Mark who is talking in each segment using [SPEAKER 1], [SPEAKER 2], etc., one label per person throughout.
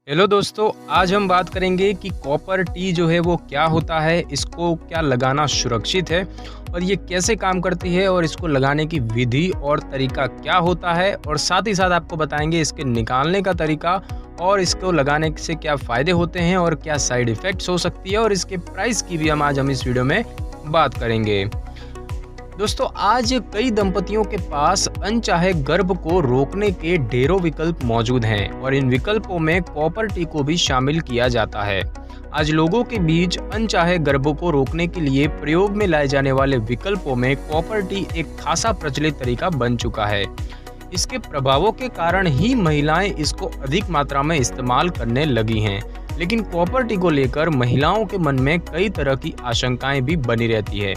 [SPEAKER 1] Hello दोस्तों, आज हम बात करेंगे कि कॉपर टी जो है वो क्या होता है, इसको क्या लगाना सुरक्षित है और ये कैसे काम करती है और इसको लगाने की विधि और तरीका क्या होता है, और साथ ही साथ आपको बताएंगे इसके निकालने का तरीका और इसको लगाने से क्या फ़ायदे होते हैं और क्या साइड इफ़ेक्ट्स हो सकती है, और इसके प्राइस की भी हम इस वीडियो में बात करेंगे। दोस्तों, आज कई दंपतियों के पास अनचाहे गर्भ को रोकने के ढेरों विकल्प मौजूद हैं और इन विकल्पों में कॉपर टी को भी शामिल किया जाता है। आज लोगों के बीच अनचाहे गर्भ को रोकने के लिए प्रयोग में लाए जाने वाले विकल्पों में कॉपर टी एक खासा प्रचलित तरीका बन चुका है। इसके प्रभावों के कारण ही महिलाएं इसको अधिक मात्रा में इस्तेमाल करने लगी हैं। लेकिन कॉपर टी को लेकर महिलाओं के मन में कई तरह की आशंकाएं भी बनी रहती है।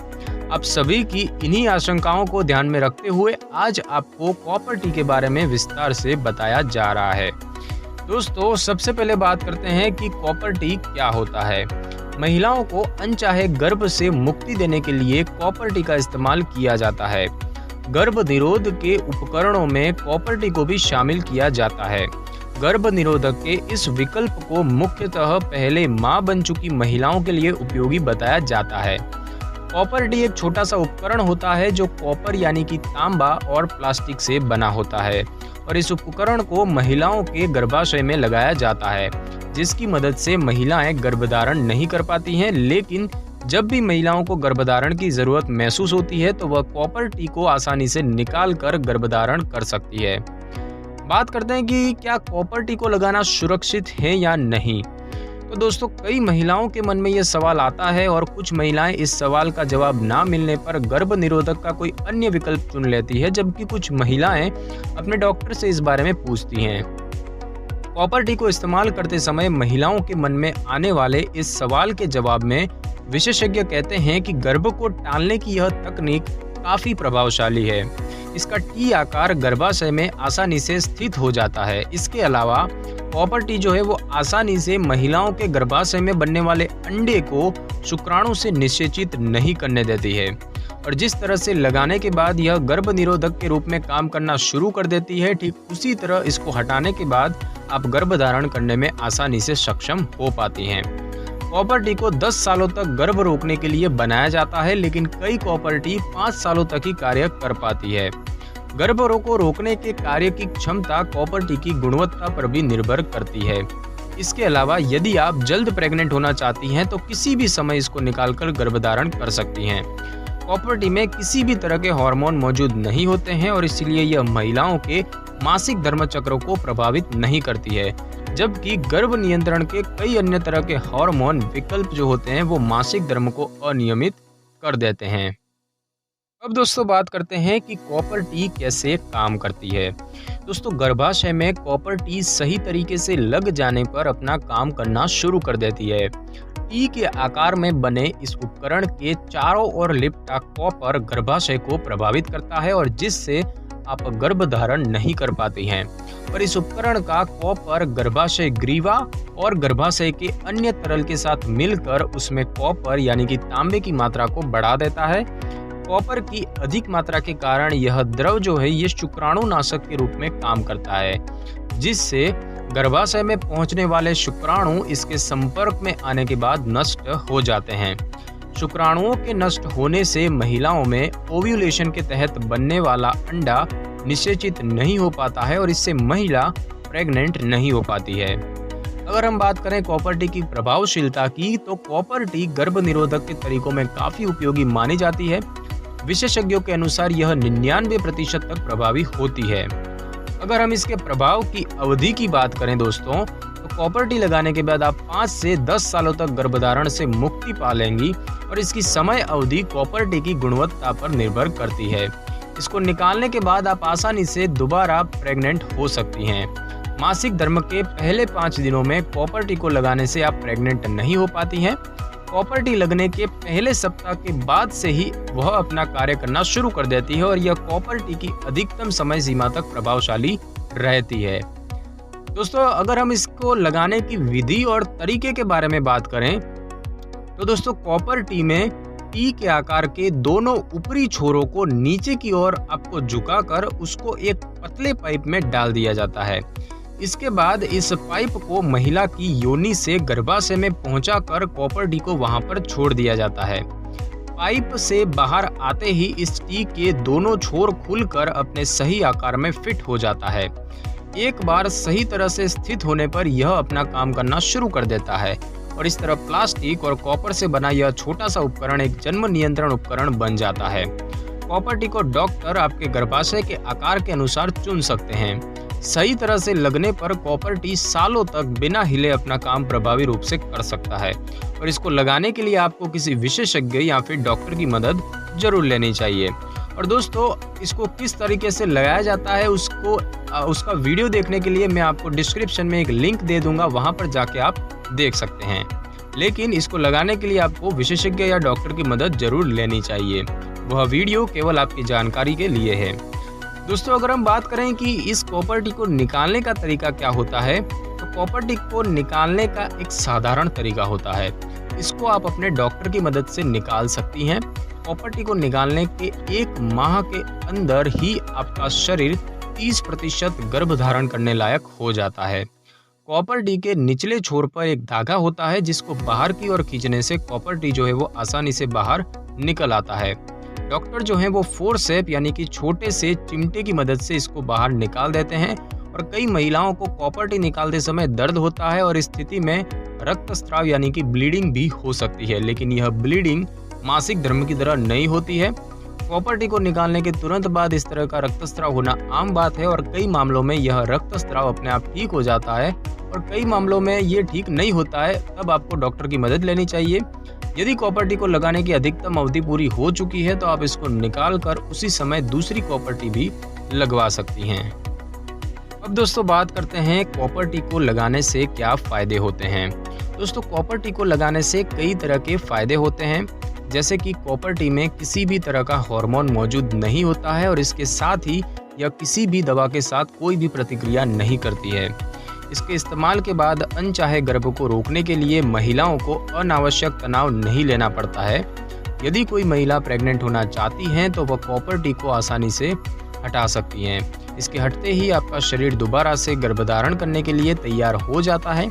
[SPEAKER 1] आप सभी की इन्हीं आशंकाओं को ध्यान में रखते हुए आज आपको कॉपर टी के बारे में विस्तार से बताया जा रहा है। दोस्तों, सबसे पहले बात करते हैं कि कॉपर टी क्या होता है। महिलाओं को अनचाहे गर्भ से मुक्ति देने के लिए कॉपर टी का इस्तेमाल किया जाता है। गर्भ निरोध के उपकरणों में कॉपर टी को भी शामिल किया जाता है। गर्भ निरोधक के इस विकल्प को मुख्यतः पहले मां बन चुकी महिलाओं के लिए उपयोगी बताया जाता है। कॉपर टी एक छोटा सा उपकरण होता है जो कॉपर यानी कि तांबा और प्लास्टिक से बना होता है और इस उपकरण को महिलाओं के गर्भाशय में लगाया जाता है, जिसकी मदद से महिलाएं गर्भधारण नहीं कर पाती हैं। लेकिन जब भी महिलाओं को गर्भधारण की जरूरत महसूस होती है तो वह कॉपर टी को आसानी से निकाल कर गर्भधारण कर सकती है। बात करते हैं कि क्या कॉपर टी को लगाना सुरक्षित है या नहीं। तो दोस्तों, कई महिलाओं के मन में यह सवाल आता है और कुछ महिलाएं इस सवाल का जवाब ना मिलने पर गर्भ निरोधक का कोई अन्य विकल्प चुन लेती है, जबकि कुछ महिलाएं अपने डॉक्टर से इस बारे में पूछती हैं। कॉपर टी को इस्तेमाल करते समय महिलाओं के मन में आने वाले इस सवाल के जवाब में विशेषज्ञ कहते हैं कि गर्भ को टालने की यह तकनीक काफी प्रभावशाली है। इसका टी आकार गर्भाशय में आसानी से स्थित हो जाता है। इसके अलावा कॉपर टी जो है वो आसानी से महिलाओं के गर्भाशय में बनने वाले अंडे को शुक्राणु से निषेचित नहीं करने देती है और जिस तरह से लगाने के बाद यह गर्भ निरोधक के रूप में काम करना शुरू कर देती है, ठीक उसी तरह इसको हटाने के बाद आप गर्भधारण करने में आसानी से सक्षम हो पाती हैं। कॉपर टी को 10 सालों तक गर्भ रोकने के लिए बनाया जाता है, लेकिन कई कॉपर टी 5 सालों तक ही कार्य कर पाती है। गर्भ को रोकने के कार्य की क्षमता कॉपर टी की गुणवत्ता पर भी निर्भर करती है। इसके अलावा यदि आप जल्द प्रेग्नेंट होना चाहती हैं तो किसी भी समय इसको निकालकर गर्भधारण कर सकती हैं। कॉपर टी में किसी भी तरह के हार्मोन मौजूद नहीं होते हैं और इसलिए यह महिलाओं के मासिक धर्म चक्र को प्रभावित नहीं करती है, जबकि गर्भ नियंत्रण के कई अन्य तरह के हार्मोन विकल्प जो होते हैं वो मासिक धर्म को अनियमित कर देते हैं। अब दोस्तों, बात करते हैं कि कॉपर टी कैसे काम करती है। दोस्तों, गर्भाशय में कॉपर टी सही तरीके से लग जाने पर अपना काम करना शुरू कर देती है। टी के आकार में बने इस उपकरण के चारों ओर लिपटा कॉपर गर्भाशय को प्रभावित करता है और जिससे आप गर्भधारण नहीं कर पाती हैं। और इस उपकरण का कॉपर गर्भाशय ग्रीवा और गर्भाशय के अन्य तरल के साथ मिलकर उसमें कॉपर यानी कि तांबे की मात्रा को बढ़ा देता है। कॉपर की अधिक मात्रा के कारण यह द्रव जो है ये शुक्राणु नाशक के रूप में काम करता है, जिससे गर्भाशय में पहुंचने वाले शुक्राणु इसके संपर्क में आने के बाद नष्ट हो जाते हैं। शुक्राणुओं के नष्ट होने से महिलाओं में ओव्यूलेशन के तहत बनने वाला अंडा निषेचित नहीं हो पाता है और इससे महिला प्रेग्नेंट नहीं हो पाती है। अगर हम बात करें कॉपर टी की प्रभावशीलता की, तो कॉपर टी गर्भ निरोधक के तरीकों में काफी उपयोगी मानी जाती है। विशेषज्ञों के अनुसार यह 99% तक प्रभावी होती है। अगर हम इसके प्रभाव की अवधि की बात करें दोस्तों, तो कॉपर टी लगाने के बाद आप 5 से 10 सालों तक गर्भधारण से मुक्ति पा लेंगी और इसकी समय अवधि कॉपर टी की गुणवत्ता पर निर्भर करती है। इसको निकालने के बाद आप आसानी से दोबारा प्रेग्नेंट हो सकती हैं। मासिक धर्म के पहले 5 दिनों में कॉपर टी को लगाने से आप प्रेग्नेंट नहीं हो पाती हैं। कॉपर टी लगने के पहले सप्ताह के बाद से ही वह अपना कार्य करना शुरू कर देती है और यह कॉपर टी की अधिकतम समय सीमा तक प्रभावशाली रहती है। दोस्तों, अगर हम इसको लगाने की विधि और तरीके के बारे में बात करें तो दोस्तों, कॉपर टी में टी के आकार के दोनों ऊपरी छोरों को नीचे की ओर आपको झुकाकर उसको एक पतले पाइप में डाल दिया जाता है। इसके बाद इस पाइप को महिला की योनि से गर्भाशय में पहुंचाकर कॉपर टी को वहां पर छोड़ दिया जाता है। पाइप से बाहर आते ही इस टी के दोनों छोर खुलकर अपने सही आकार में फिट हो जाता है। एक बार सही तरह से स्थित होने पर यह अपना काम करना शुरू कर देता है और इस तरह प्लास्टिक और कॉपर से बना यह छोटा सा उपकरण एक जन्म नियंत्रण उपकरण बन जाता है। कॉपर टी को डॉक्टर आपके गर्भाशय के आकार के अनुसार चुन सकते हैं। सही तरह से लगने पर कॉपर टी सालों तक बिना हिले अपना काम प्रभावी रूप से कर सकता है और इसको लगाने के लिए आपको किसी विशेषज्ञ या फिर डॉक्टर की मदद जरूर लेनी चाहिए। और दोस्तों, इसको किस तरीके से लगाया जाता है उसका वीडियो देखने के लिए मैं आपको डिस्क्रिप्शन में एक लिंक दे दूंगा, वहां पर जाके आप देख सकते हैं। लेकिन इसको लगाने के लिए आपको विशेषज्ञ या डॉक्टर की मदद जरूर लेनी चाहिए। वह वीडियो केवल आपकी जानकारी के लिए है। दोस्तों, अगर हम बात करें कि इस कॉपर टी को निकालने का तरीका क्या होता है, तो कॉपर टी को निकालने का एक साधारण तरीका होता है। इसको आप अपने डॉक्टर की मदद से निकाल सकती हैं। कॉपर टी को निकालने के 1 माह के अंदर ही आपका शरीर 30% गर्भ धारण करने लायक हो जाता है। कॉपर टी के निचले छोर पर एक धागा होता है जिसको बाहर की ओर खींचने से कॉपर टी जो है वो आसानी से बाहर निकल आता है। डॉक्टर जो है वो फोर्सेप यानी कि छोटे से चिमटे की मदद से इसको बाहर निकाल देते हैं और कई महिलाओं को कॉपर टी निकालते समय दर्द होता है और इस स्थिति में रक्तस्राव यानी कि ब्लीडिंग भी हो सकती है, लेकिन यह ब्लीडिंग मासिक धर्म की तरह नहीं होती है। कॉपर टी को निकालने के तुरंत बाद इस तरह का रक्तस्राव होना आम बात है और कई मामलों में यह रक्तस्राव अपने आप ठीक हो जाता है और कई मामलों में ये ठीक नहीं होता है, तब आपको डॉक्टर की मदद लेनी चाहिए। यदि कॉपर टी को लगाने की अधिकतम अवधि पूरी हो चुकी है तो आप इसको निकाल कर उसी समय दूसरी कॉपर टी भी लगवा सकती हैं। अब दोस्तों, बात करते हैं कॉपर टी को लगाने से क्या फायदे होते हैं। दोस्तों, कॉपर टी को लगाने से कई तरह के फायदे होते हैं, जैसे कि कॉपर टी में किसी भी तरह का हार्मोन मौजूद नहीं होता है और इसके साथ ही यह किसी भी दवा के साथ कोई भी प्रतिक्रिया नहीं करती है। इसके इस्तेमाल के बाद अनचाहे गर्भ को रोकने के लिए महिलाओं को अनावश्यक तनाव नहीं लेना पड़ता है। यदि कोई महिला प्रेग्नेंट होना चाहती हैं तो वह कॉपर टी को आसानी से हटा सकती हैं। इसके हटते ही आपका शरीर दोबारा से गर्भधारण करने के लिए तैयार हो जाता है।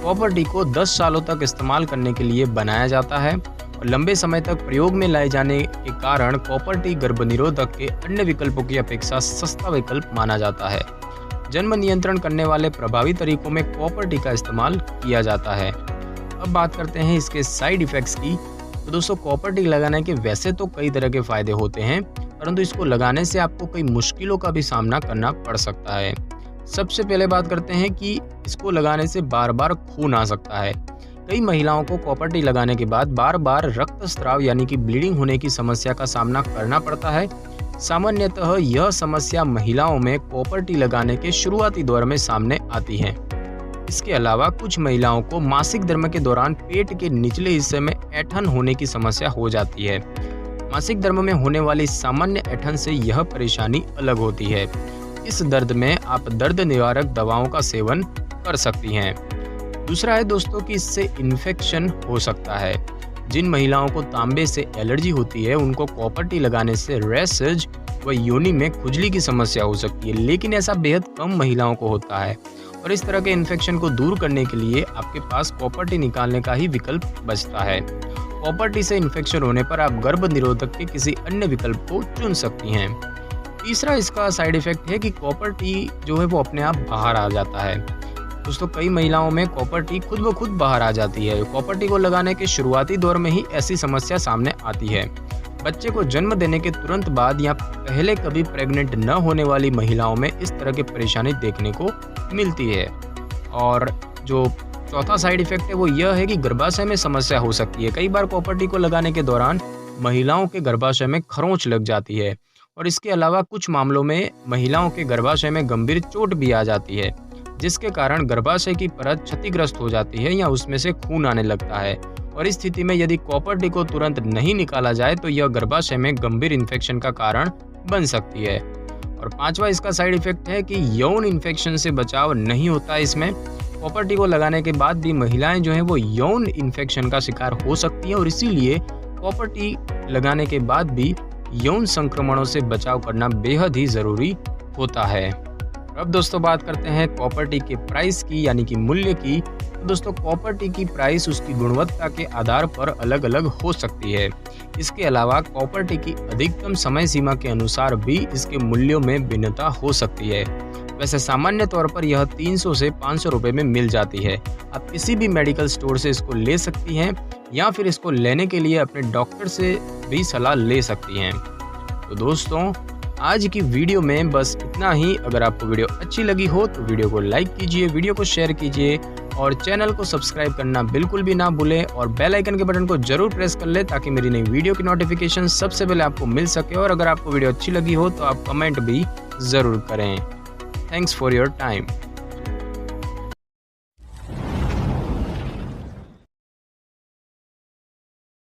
[SPEAKER 1] कॉपर टी को 10 सालों तक इस्तेमाल करने के लिए बनाया जाता है और लंबे समय तक प्रयोग में लाए जाने के कारण कॉपर टी गर्भ निरोधक के अन्य विकल्पों की अपेक्षा सस्ता विकल्प माना जाता है। जन्म नियंत्रण करने वाले प्रभावी तरीकों में कॉपर टी का इस्तेमाल किया जाता है। अब बात करते हैं इसके साइड इफेक्ट्स की। तो दोस्तों, कॉपर टी लगाने के वैसे तो कई तरह के फायदे होते हैं, परंतु इसको लगाने से आपको कई मुश्किलों का भी सामना करना पड़ सकता है। सबसे पहले बात करते हैं कि इसको लगाने से बार बार खून आ सकता है। कई महिलाओं को कॉपर टी लगाने के बाद बार बार रक्तस्राव यानी कि ब्लीडिंग होने की समस्या का सामना करना पड़ता है। सामान्यतः यह समस्या महिलाओं में कॉपर टी लगाने के शुरुआती दौर में सामने आती है। इसके अलावा कुछ महिलाओं को मासिक धर्म के दौरान पेट के निचले हिस्से में ऐंठन होने की समस्या हो जाती है। मासिक धर्म में होने वाली सामान्य ऐंठन से यह परेशानी अलग होती है। इस दर्द में आप दर्द निवारक दवाओं का सेवन कर सकती हैं। दूसरा है दोस्तों कि इससे इन्फेक्शन हो सकता है। जिन महिलाओं को तांबे से एलर्जी होती है उनको कॉपर टी लगाने से रैशेज व योनि में खुजली की समस्या हो सकती है, लेकिन ऐसा बेहद कम महिलाओं को होता है और इस तरह के इन्फेक्शन को दूर करने के लिए आपके पास कॉपर टी निकालने का ही विकल्प बचता है। कॉपर टी से इन्फेक्शन होने पर आप गर्भ निरोधक के किसी अन्य विकल्प को चुन सकती हैं। तीसरा इसका साइड इफेक्ट है कि कॉपर टी जो है वो अपने आप बाहर आ जाता है। दोस्तों, कई महिलाओं में कॉपर टी खुद ब खुद बाहर आ जाती है। कॉपर टी को लगाने के शुरुआती दौर में ही ऐसी समस्या सामने आती है। बच्चे को जन्म देने के तुरंत बाद या पहले कभी प्रेग्नेंट न होने वाली महिलाओं में इस तरह की परेशानी देखने को मिलती है। और जो चौथा साइड इफेक्ट है वो यह है कि गर्भाशय में समस्या हो सकती है। कई बार कॉपर टी को लगाने के दौरान महिलाओं के गर्भाशय में खरोंच लग जाती है और इसके अलावा कुछ मामलों में महिलाओं के गर्भाशय में गंभीर चोट भी आ जाती है, जिसके कारण गर्भाशय की परत क्षतिग्रस्त हो जाती है या उसमें से खून आने लगता है। और इस स्थिति में यदि कॉपर टी को तुरंत नहीं निकाला जाए तो यह गर्भाशय में गंभीर इन्फेक्शन का कारण बन सकती है। और पांचवा इसका साइड इफेक्ट है कि यौन इन्फेक्शन से बचाव नहीं होता। इसमें कॉपर टी को लगाने के बाद भी महिलाएं जो हैं वो यौन इन्फेक्शन का शिकार हो सकती हैं और इसीलिए कॉपर टी लगाने के बाद भी यौन संक्रमणों से बचाव करना बेहद ही जरूरी होता है। अब दोस्तों बात करते हैं कॉपर टी के प्राइस की यानी कि मूल्य की। तो दोस्तों कॉपर टी की प्राइस उसकी गुणवत्ता के आधार पर अलग अलग हो सकती है। इसके अलावा कॉपर टी की अधिकतम समय सीमा के अनुसार भी इसके मूल्यों में भिन्नता हो सकती है। वैसे सामान्य तौर पर यह 300 से 500 रुपये में मिल जाती है। आप किसी भी मेडिकल स्टोर से इसको ले सकती हैं या फिर इसको लेने के लिए अपने डॉक्टर से भी सलाह ले सकती हैं। तो दोस्तों आज की वीडियो में बस इतना ही। अगर आपको वीडियो अच्छी लगी हो तो वीडियो को लाइक कीजिए, वीडियो को शेयर कीजिए और चैनल को सब्सक्राइब करना बिल्कुल भी ना भूलें और बेल आइकन के बटन को जरूर प्रेस कर लें ताकि मेरी नई वीडियो की नोटिफिकेशन सबसे पहले आपको मिल सके। और अगर आपको वीडियो अच्छी लगी हो तो आप कमेंट भी ज़रूर करें। Thanks for your time.